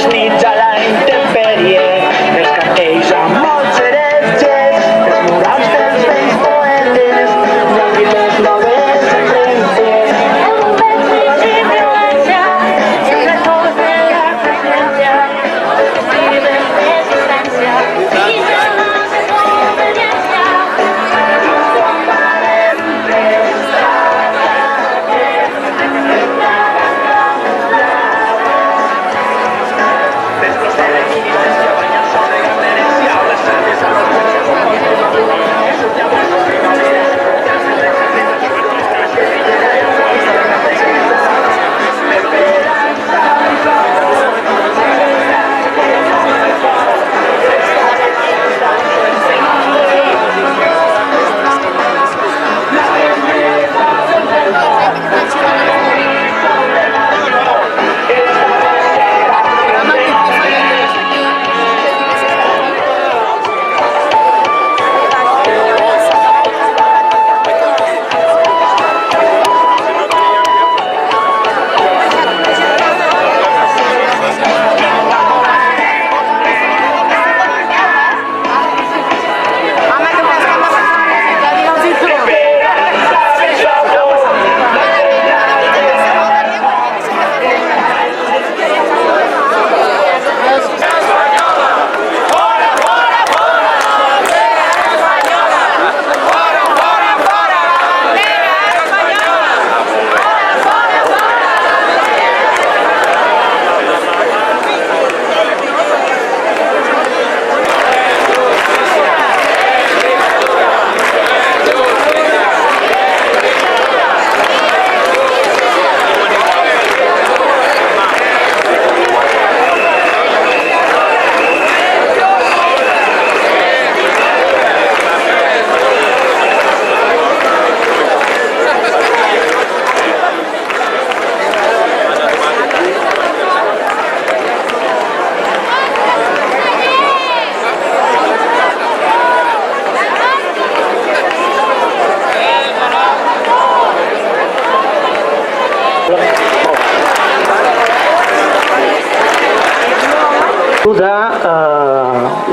les nits a la intempèrie, els cartells amb molts heretges, els murals dels vells poetes, i les noves sentències. El moment de violència, el retorn de la presència, i de resistència, i de la desobediència.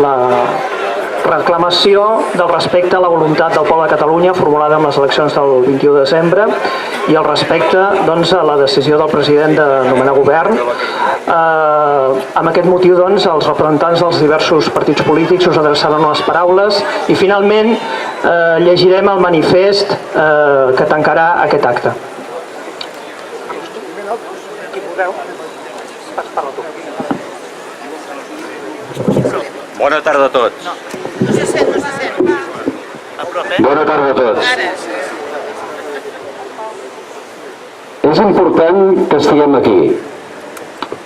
La reclamació del respecte a la voluntat del poble de Catalunya formulada en les eleccions del 21 de desembre i el respecte doncs, a la decisió del president de nomenar govern. Amb aquest motiu doncs, els representants dels diversos partits polítics us adreçaran les paraules i finalment llegirem el manifest que tancarà aquest acte. Bona tarda a tots. No se sent. Bona tarda a tots. És important que estiguem aquí.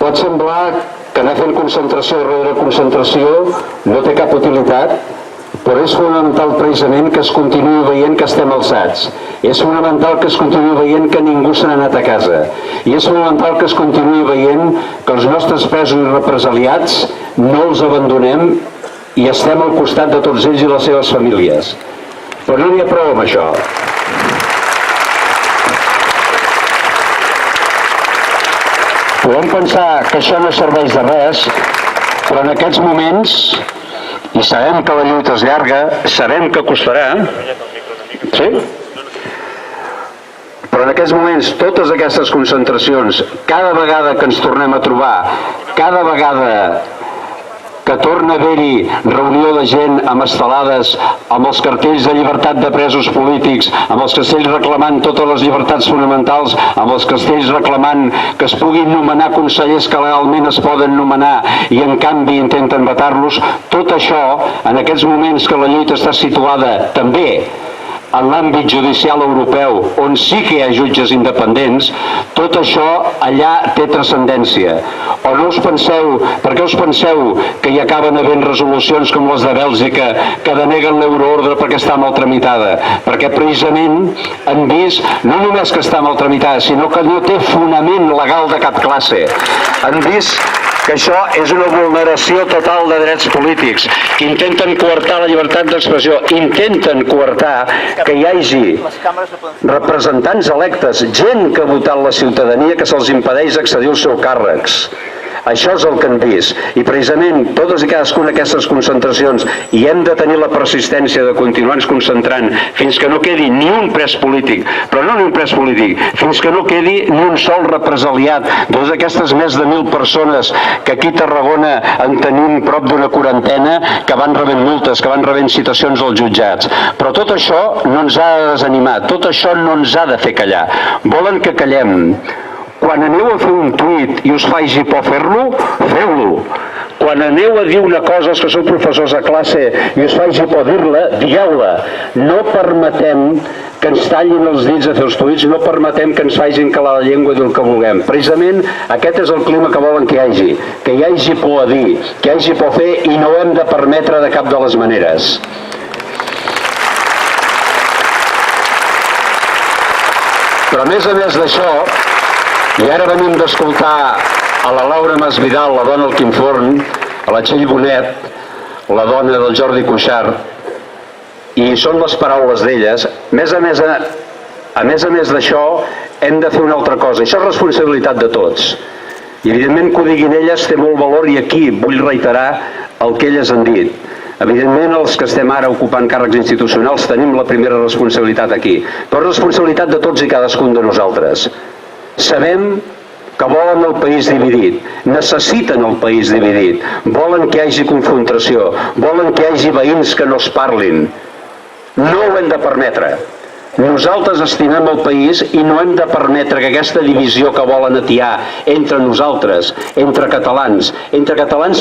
Pot semblar que anar fent concentració rere concentració no té cap utilitat, però és fonamental precisament que es continuï veient que estem alçats. És fonamental que es continuï veient que ningú se n'ha anat a casa. I és fonamental que es continuï veient que els nostres presos i represaliats no els abandonem i estem al costat de tots ells i les seves famílies. Però no n'hi ha prou amb això. Podem pensar que això no serveix de res, però en aquests moments, i sabem que la lluita és llarga, sabem que costarà, sí? Però en aquests moments, totes aquestes concentracions, cada vegada que ens tornem a trobar, cada vegada que torna a haver-hi reunió de gent amb estelades, amb els cartells de llibertat de presos polítics, amb els cartells reclamant totes les llibertats fonamentals, amb els cartells reclamant que es puguin nomenar consellers que legalment es poden nomenar i en canvi intenten vetar-los, tot això, en aquests moments que la lluita està situada també en l'àmbit judicial europeu, on sí que hi ha jutges independents, tot això allà té transcendència. O no us penseu, per què us penseu que hi acaben havent resolucions com les de Bèlgica que deneguen l'euroordre perquè està mal tramitada? Perquè precisament han vist no només que està mal tramitada, sinó que no té fonament legal de cap classe. Han vist que això és una vulneració total de drets polítics, que intenten coartar la llibertat d'expressió, intenten coartar que hi hagi representants electes, gent que ha votat la ciutadania, que se'ls impedeix accedir als seus càrrecs. Això és el que hem vist. I precisament totes i cadascuna d'aquestes concentracions, i hem de tenir la persistència de continuar-nos concentrant fins que no quedi ni un pres polític, però no ni un pres polític, fins que no quedi ni un sol represaliat. Totes aquestes més de 1.000 persones que aquí a Tarragona en tenim prop d'una quarantena, que van rebent multes, que van rebent citacions als jutjats. Però tot això no ens ha de desanimar, tot això no ens ha de fer callar. Volen que callem. Quan aneu a fer un tuit i us faci por fer-lo, feu-lo. Quan aneu a dir una cosa els que sou professors a classe i us faci por dir-la, digueu-la. No permetem que ens tallin els dits a fer els tuits, no permetem que ens facin calar la llengua i dir el que vulguem. Precisament aquest és el clima que volen que hi hagi por a dir, que hi hagi por a fer, i no ho hem de permetre de cap de les maneres. Però a més d'això, i ara venim d'escoltar a la Laura Masvidal, la dona del Quim Forn, a la Txell Bonet, la dona del Jordi Cuixart, i són les paraules d'elles. A més d'això, hem de fer una altra cosa. Això és responsabilitat de tots. I evidentment que ho diguin elles té molt valor, i aquí vull reiterar el que elles han dit. Evidentment els que estem ara ocupant càrrecs institucionals tenim la primera responsabilitat aquí, però és responsabilitat de tots i cadascun de nosaltres. Sabem que volen el país dividit, necessiten el país dividit, volen que hi hagi confrontació, volen que hi hagi veïns que no es parlin. No ho hem de permetre. Nosaltres estimem el país i no hem de permetre que aquesta divisió que volen atiar entre nosaltres, entre catalans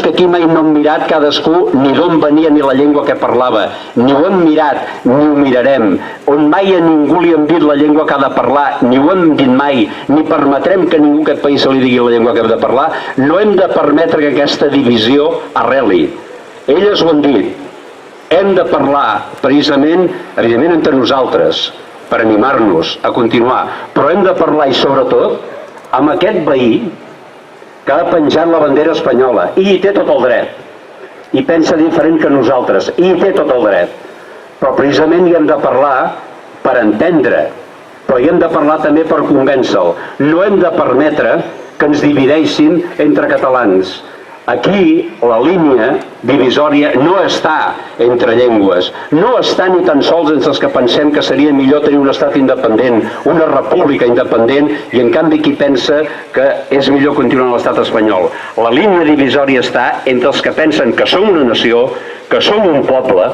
que aquí mai no hem mirat cadascú ni d'on venia ni la llengua que parlava, ni ho hem mirat ni ho mirarem, on mai a ningú li hem dit la llengua que ha de parlar, ni ho hem dit mai, ni permetrem que ningú aquest país se li digui la llengua que ha de parlar. No hem de permetre que aquesta divisió arreli. Elles ho han dit. Hem de parlar precisament, evidentment, entre nosaltres, per animar-nos a continuar, però hem de parlar, i sobretot, amb aquest veí que ha penjat la bandera espanyola, i hi té tot el dret, i pensa diferent que nosaltres, i hi té tot el dret, però precisament hi hem de parlar per entendre, però hi hem de parlar també per convèncer-lo. No hem de permetre que ens divideixin entre catalans. Aquí la línia divisòria no està entre llengües, no està ni tan sols entre els que pensem que seria millor tenir un estat independent, una república independent, i en canvi qui pensa que és millor continuar en l'estat espanyol. La línia divisòria està entre els que pensen que som una nació, que som un poble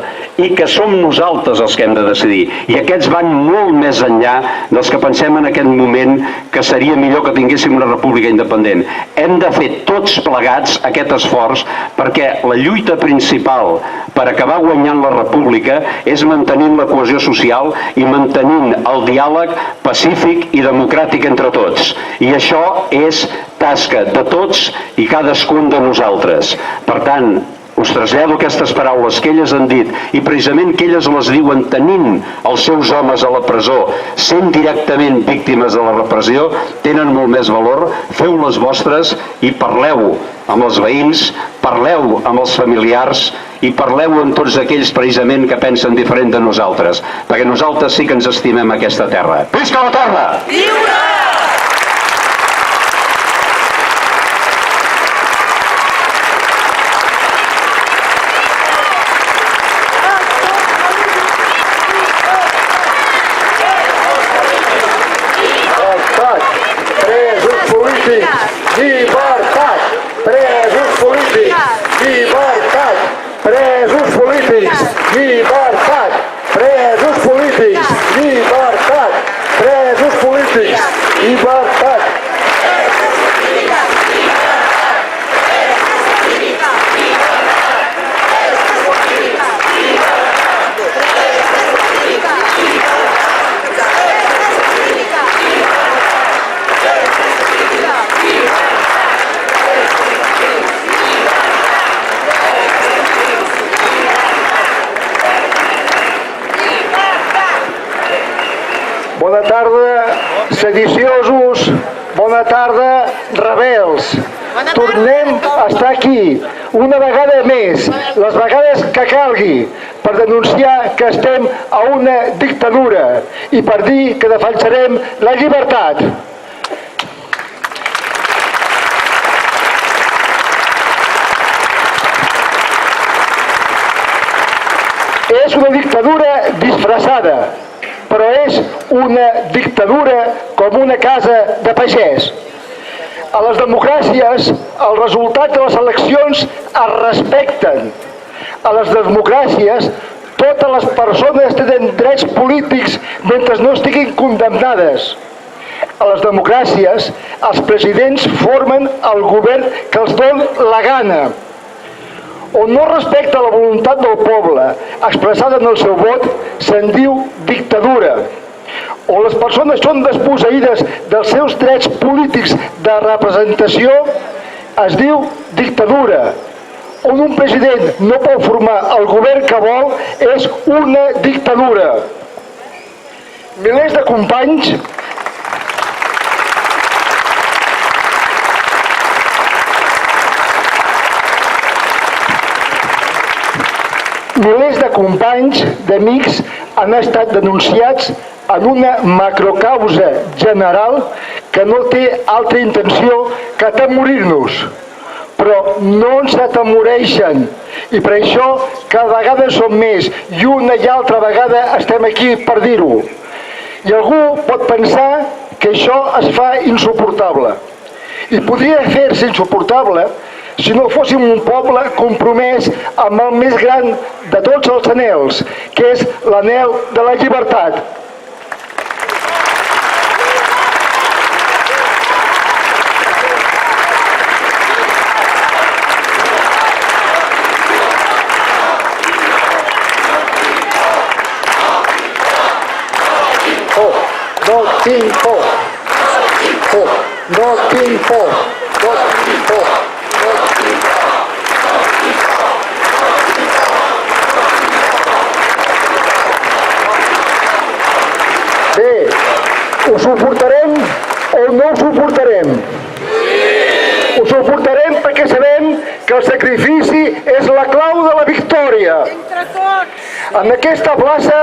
i que som nosaltres els que hem de decidir. I aquests van molt més enllà dels que pensem en aquest moment que seria millor que tinguéssim una república independent. Hem de fer tots plegats aquest esforç, perquè la lluita principal per acabar guanyant la república és mantenint la cohesió social i mantenint el diàleg pacífic i democràtic entre tots. I això és tasca de tots i cadascun de nosaltres. Per tant, us trasllado aquestes paraules que elles han dit, i precisament que elles les diuen tenint els seus homes a la presó, sent directament víctimes de la repressió, tenen molt més valor. Feu-les vostres i parleu amb els veïns, parleu amb els familiars i parleu amb tots aquells precisament que pensen diferent de nosaltres, perquè nosaltres sí que ens estimem aquesta terra. Visca la terra! Lliure! Llibertat! Presos polítics! Llibertat! Presos polítics! Llibertat! Presos polítics! Llibertat! Presos polítics! Llibertat! Bona tarda, sediciosos, bona tarda, rebels. Tornem a estar aquí, una vegada més, les vegades que calgui, per denunciar que estem a una dictadura i per dir que defensarem la llibertat. És una dictadura disfressada, però és una dictadura com una casa de pagès. A les democràcies, els resultats de les eleccions es respecten. A les democràcies, totes les persones tenen drets polítics mentre no estiguin condemnades. A les democràcies, els presidents formen el govern que els dona la gana. On no respecta la voluntat del poble expressada en el seu vot, se'n diu dictadura. On les persones són desposseïdes dels seus drets polítics de representació, es diu dictadura. On un president no pot formar el govern que vol, és una dictadura. Milers de companys d'amics han estat denunciats en una macrocausa general que no té altra intenció que atemorir-nos. Però no ens atemoreixen i per això cada vegada som més i una i altra vegada estem aquí per dir-ho. I algú pot pensar que això es fa insuportable. I podria fer-se insuportable si no fóssim un poble compromès amb el més gran de tots els anhels, que és l'anhel de la llibertat. No tinc por. No tinc por. No tinc por. Bé, ho suportarem o no ho suportarem? Ho suportarem perquè sabem que el sacrifici és la clau de la victòria. En aquesta plaça,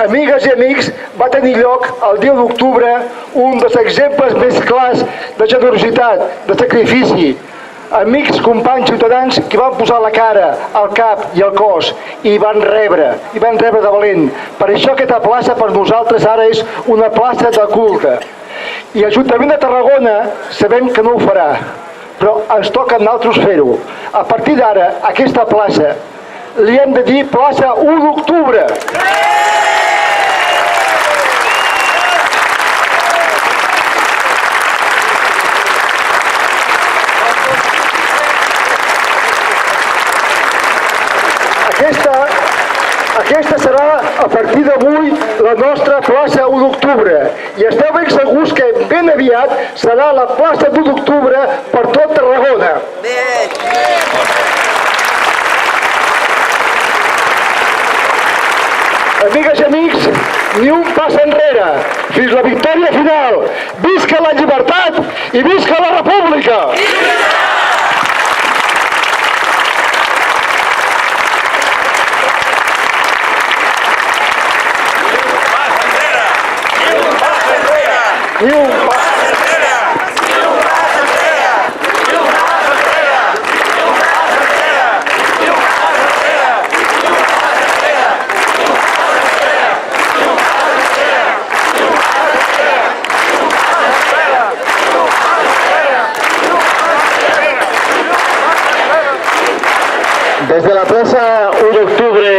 amigues i amics, va tenir lloc el 10 d'octubre un dels exemples més clars de generositat, de sacrifici. Amics, companys, ciutadans que van posar la cara, el cap i el cos i van rebre de valent. Per això aquesta plaça per nosaltres ara és una plaça de culte. I l'Ajuntament de Tarragona sabem que no ho farà, però ens toca a nosaltres fer-ho. A partir d'ara, aquesta plaça li hem de dir plaça 1 d'octubre. Aquesta serà, a partir d'avui, la nostra plaça 1 d'octubre. I esteu ben segurs que ben aviat serà la plaça 1 d'octubre per tot Tarragona. Amigues i amics, ni un pas enrere, fins la victòria final. Visca la llibertat i visca la república! Ni un pas enrere! Ni un pas enrere! Ni un pas enrere! Ni un pas enrere! Ni un pas enrere! Ni un pas enrere! Ni un pas enrere! Ni un pas enrere! Ni un pas enrere! Ni un pas enrere! Ni un pas enrere! Des de la plaça 1 d'octubre,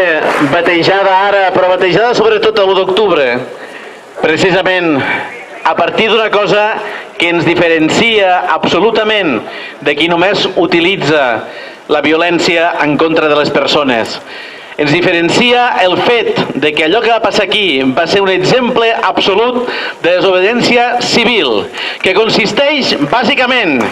batejada ara, però batejada sobretot l'1 d'octubre, precisament a partir d'una cosa que ens diferencia absolutament de qui només utilitza la violència en contra de les persones. Ens diferencia el fet de que allò que va passar aquí va ser un exemple absolut de desobediència civil, que consisteix bàsicament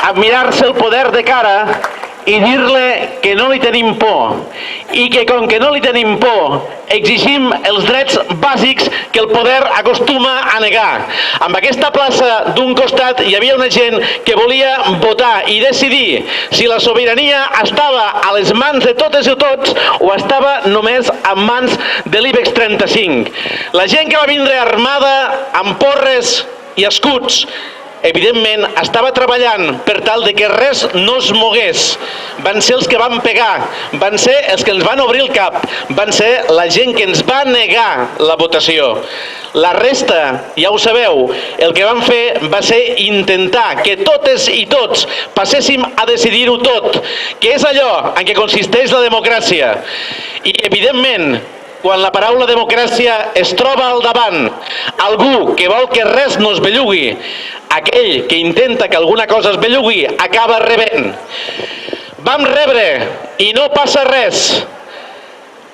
a mirar-se el poder de cara i dir-li que no li tenim por i que com que no li tenim por exigim els drets bàsics que el poder acostuma a negar. Amb aquesta plaça d'un costat hi havia una gent que volia votar i decidir si la sobirania estava a les mans de totes i tots o estava només en mans de l'IBEX 35. La gent que va vindre armada amb porres i escuts evidentment, estava treballant per tal de que res no es mogués. Van ser els que van pegar, van ser els que ens van obrir el cap, van ser la gent que ens va negar la votació. La resta, ja ho sabeu, el que van fer va ser intentar que totes i tots passéssim a decidir-ho tot, que és allò en què consisteix la democràcia. I, evidentment, quan la paraula democràcia es troba al davant, algú que vol que res no es bellugui, aquell que intenta que alguna cosa es bellugui, acaba rebent. Vam rebre i no passa res.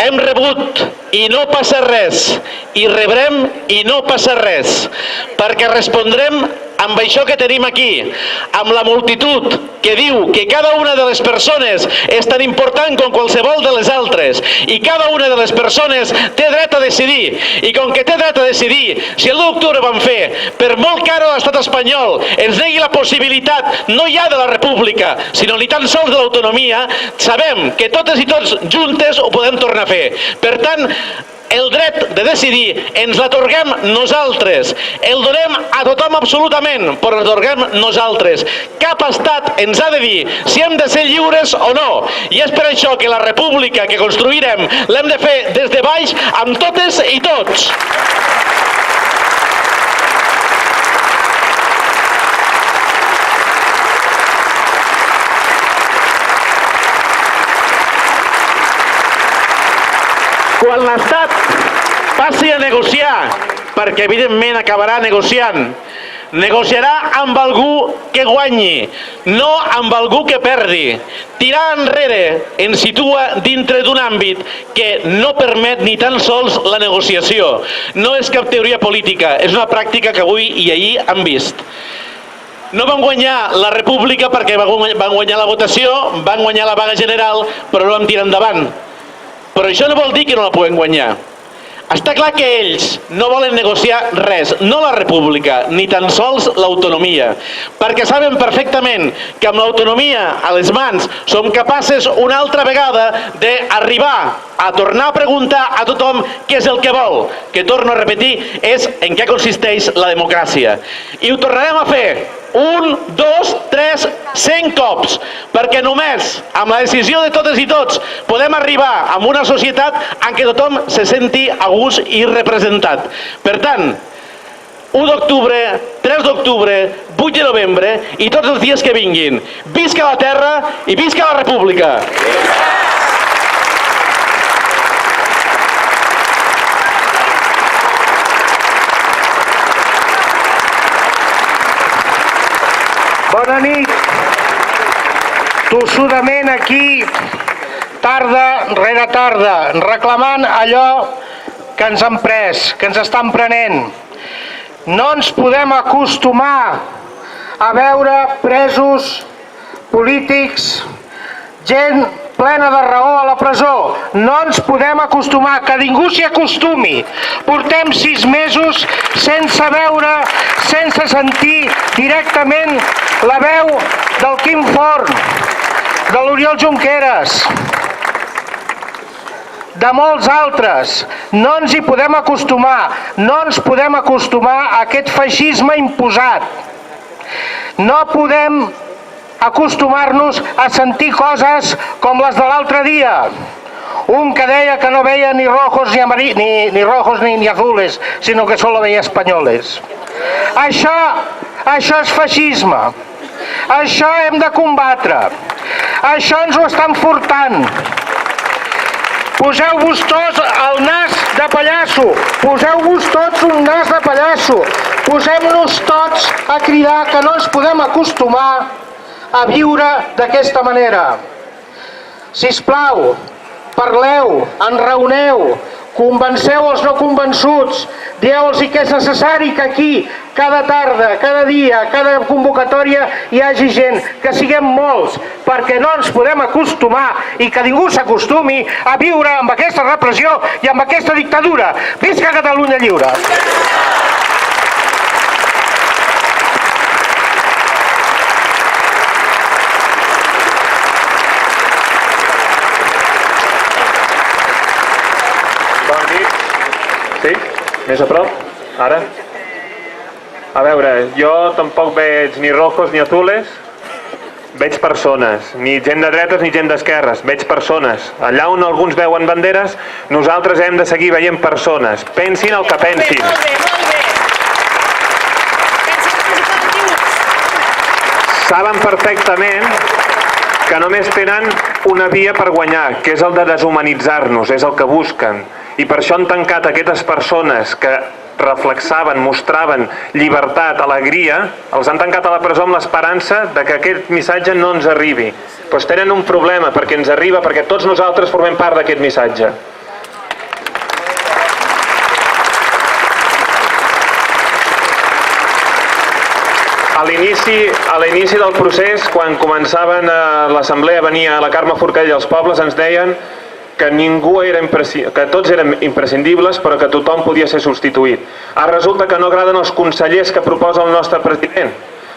Hem rebut i no passa res. I rebrem i no passa res. Perquè respondrem amb això que tenim aquí, amb la multitud que diu que cada una de les persones és tan important com qualsevol de les altres i cada una de les persones té dret a decidir. I com que té dret a decidir, si el 1 d'octubre van fer, per molt que ara l'estat espanyol ens negui la possibilitat no ja de la república, sinó ni tan sols de l'autonomia, sabem que totes i tots juntes ho podem tornar a fer. Per tant, el dret de decidir ens l'atorguem nosaltres, el donem a tothom absolutament, però l'atorguem nosaltres. Cap estat ens ha de dir si hem de ser lliures o no, i és per això que la república que construirem l'hem de fer des de baix amb totes i tots. Quan l'Estat passi a negociar, perquè evidentment acabarà negociant, negociarà amb algú que guanyi, no amb algú que perdi. Tirar enrere ens situa dintre d'un àmbit que no permet ni tan sols la negociació. No és cap teoria política, és una pràctica que avui i ahir han vist. No van guanyar la república perquè van guanyar la votació, van guanyar la vaga general, però no vam tirar endavant. Però això no vol dir que no la puguem guanyar. Està clar que ells no volen negociar res, no la república, ni tan sols l'autonomia, perquè saben perfectament que amb l'autonomia a les mans som capaces una altra vegada d'arribar a tornar a preguntar a tothom què és el que vol, que torno a repetir, és en què consisteix la democràcia. I ho tornarem a fer 1, 2, 3, 100 cops, perquè només amb la decisió de totes i tots podem arribar a una societat en què tothom se senti a gust i representat. Per tant, 1 d'octubre, 3 d'octubre, 8 de novembre i tots els dies que vinguin. Visca la terra i visca la república! Bona nit. Tossudament aquí, tarda rere tarda, reclamant allò que ens han pres, que ens estan prenent. No ens podem acostumar a veure presos polítics, gent plena de raó a la presó. No ens podem acostumar, que ningú s'hi acostumi. Portem 6 mesos sense veure, sense sentir directament la veu del Quim Forn, de l'Oriol Junqueras, de molts altres. No ens hi podem acostumar, no ens podem acostumar a aquest feixisme imposat. No podem acostumar-nos a sentir coses com les de l'altre dia. Un que deia que no veia ni rojos ni azules, sinó que solo veia espanyoles. Això és feixisme. Això hem de combatre. Això ens ho estan furtant. Poseu-vos tots el nas de pallasso. Poseu-vos tots un nas de pallasso. Posem-nos tots a cridar que no ens podem acostumar a viure d'aquesta manera. Sisplau, parleu, enraoneu, convenceu els no convençuts, dieu-los que és necessari que aquí, cada tarda, cada dia, cada convocatòria hi hagi gent, que siguem molts, perquè no ens podem acostumar i que ningú s'acostumi a viure amb aquesta repressió i amb aquesta dictadura. Visca Catalunya lliure! Sí? Més a prop? Ara? A veure, jo tampoc veig ni rojos ni azules, veig persones, ni gent de dretes ni gent d'esquerres, veig persones. Allà on alguns veuen banderes, nosaltres hem de seguir veient persones. Pensin el que pensin. Molt bé, molt bé. Pensin els positius. Saben perfectament que només tenen una via per guanyar, que és el de deshumanitzar-nos, és el que busquen. I per això han tancat aquestes persones que reflexaven, mostraven llibertat, alegria, els han tancat a la presó amb l'esperança de que aquest missatge no ens arribi. Doncs tenen un problema, perquè ens arriba, perquè tots nosaltres formem part d'aquest missatge. A l'inici del procés, quan començaven a l'assemblea, venia la Carme Forcadell i els pobles, ens deien que que tots eren imprescindibles, però que tothom podia ser substituït. Ara resulta que no agraden els consellers que proposa el nostre president.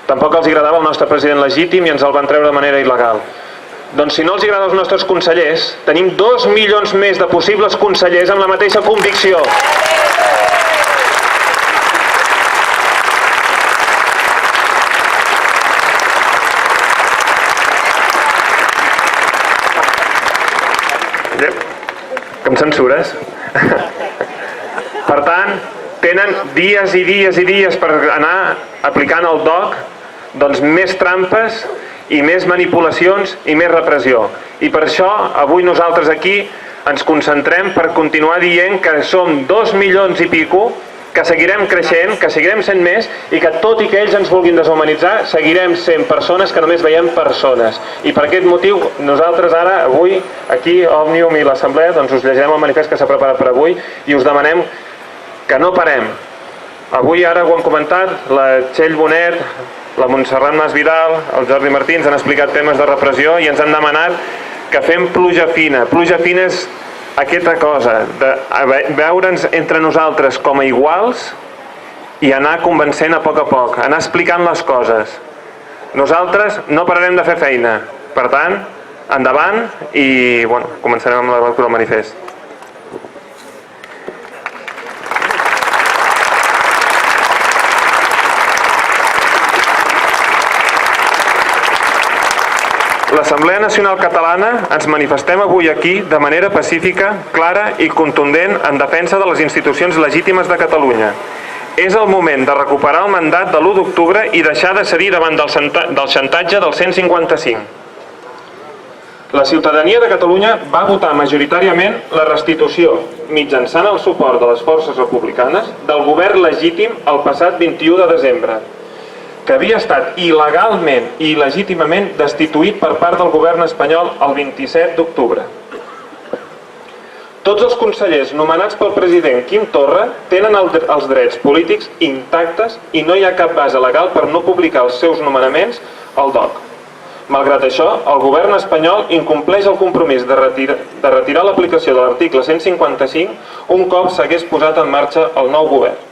Tampoc els agradava el nostre president legítim i ens el van treure de manera il·legal. Doncs si no els agrada els nostres consellers, tenim 2 milions més de possibles consellers amb la mateixa convicció. Que em censures? Per tant, tenen dies i dies i dies per anar aplicant el DOC, doncs més trampes i més manipulacions i més repressió. I per això avui nosaltres aquí ens concentrem per continuar dient que som 2 milions i pico, que seguirem creixent, que seguirem sent més i que tot i que ells ens vulguin deshumanitzar, seguirem sent persones que només veiem persones. I per aquest motiu nosaltres ara, avui, aquí, Òmnium i l'Assemblea, doncs us llegirem el manifest que s'ha preparat per avui i us demanem que no parem. Avui, ara ho han comentat, la Txell Bonet, la Montserrat Masvidal, el Jordi Martí ens han explicat temes de repressió i ens han demanat que fem pluja fina. Pluja fina és aquesta cosa, de veure'ns entre nosaltres com a iguals i anar convencent a poc, anar explicant les coses. Nosaltres no pararem de fer feina. Per tant, endavant i començarem amb la lectura del manifest. L'Assemblea Nacional Catalana ens manifestem avui aquí de manera pacífica, clara i contundent en defensa de les institucions legítimes de Catalunya. És el moment de recuperar el mandat de l'1 d'octubre i deixar de cedir davant del xantatge del 155. La ciutadania de Catalunya va votar majoritàriament la restitució, mitjançant el suport de les forces republicanes, del govern legítim el passat 21 de desembre, que havia estat il·legalment i il·legítimament destituït per part del govern espanyol el 27 d'octubre. Tots els consellers nomenats pel president Quim Torra tenen els drets polítics intactes i no hi ha cap base legal per no publicar els seus nomenaments al DOC. Malgrat això, el govern espanyol incompleix el compromís de retirar l'aplicació de l'article 155 un cop s'hagués posat en marxa el nou govern.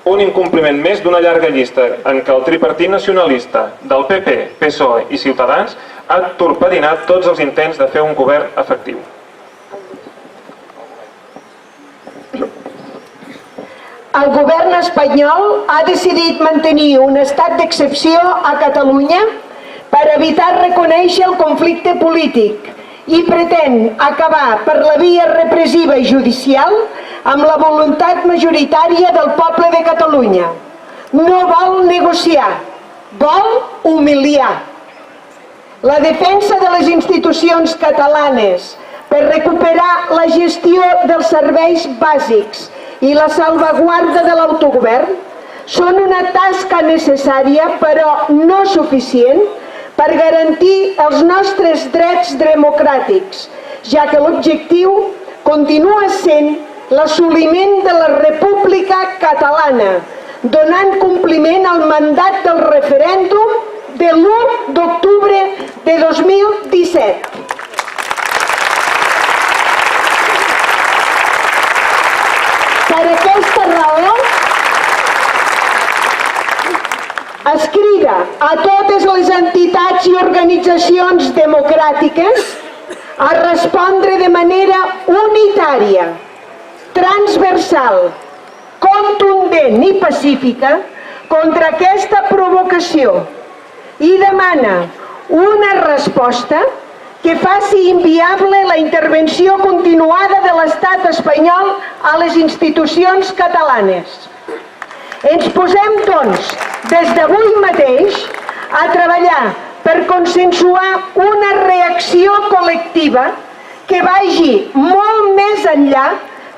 Un incompliment més d'una llarga llista en què el tripartit nacionalista del PP, PSOE i Ciutadans ha torpedinat tots els intents de fer un govern efectiu. El govern espanyol ha decidit mantenir un estat d'excepció a Catalunya per evitar reconèixer el conflicte polític i pretén acabar per la via repressiva i judicial amb la voluntat majoritària del poble de Catalunya. No vol negociar, vol humiliar. La defensa de les institucions catalanes per recuperar la gestió dels serveis bàsics i la salvaguarda de l'autogovern són una tasca necessària però no suficient per garantir els nostres drets democràtics, ja que l'objectiu continua sent l'assoliment de la República Catalana, donant compliment al mandat del referèndum de l'1 d'octubre de 2017. Per aquesta raó, es crida a totes les entitats i organitzacions democràtiques a respondre de manera unitària, transversal, contundent i pacífica contra aquesta provocació i demana una resposta que faci inviable la intervenció continuada de l'estat espanyol a les institucions catalanes. Ens posem, doncs, des d'avui mateix a treballar per consensuar una reacció col·lectiva que vagi molt més enllà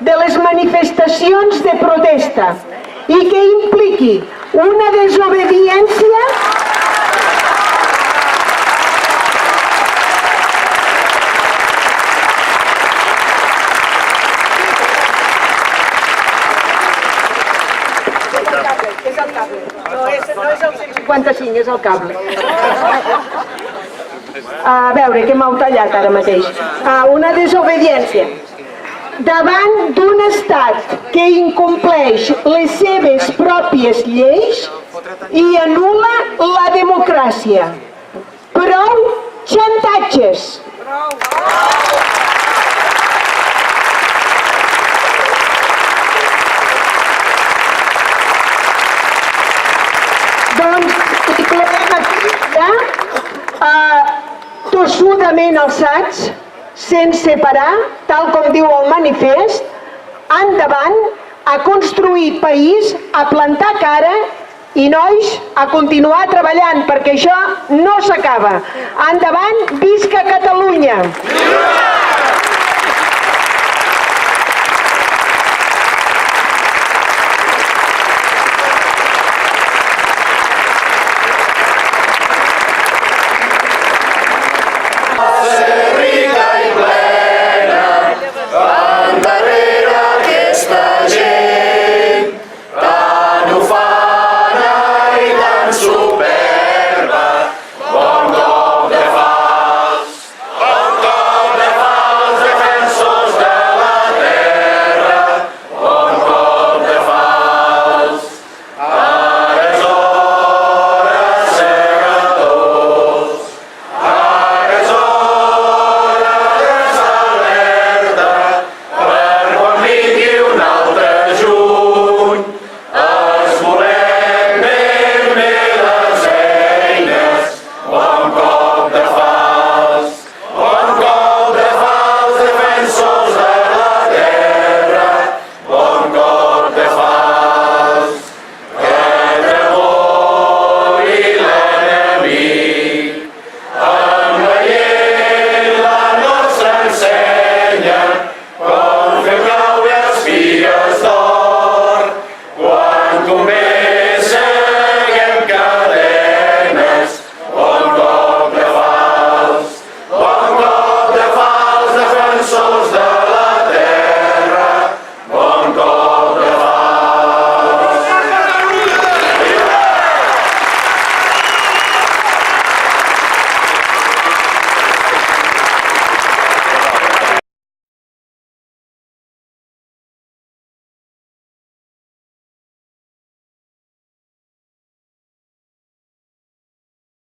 de les manifestacions de protesta i que impliqui una desobediència és el cable. No és el 155, és el cable. A veure, que m'heu tallat ara mateix. Una desobediència davant d'un estat que incompleix les seves pròpies lleis i anul·la la democràcia. Prou xantatges. Doncs hi podem aquí ja tossudament alçats, sense parar, tal com diu el manifest, endavant, a construir país, a plantar cara i, nois, a continuar treballant, perquè això no s'acaba. Endavant, visca Catalunya!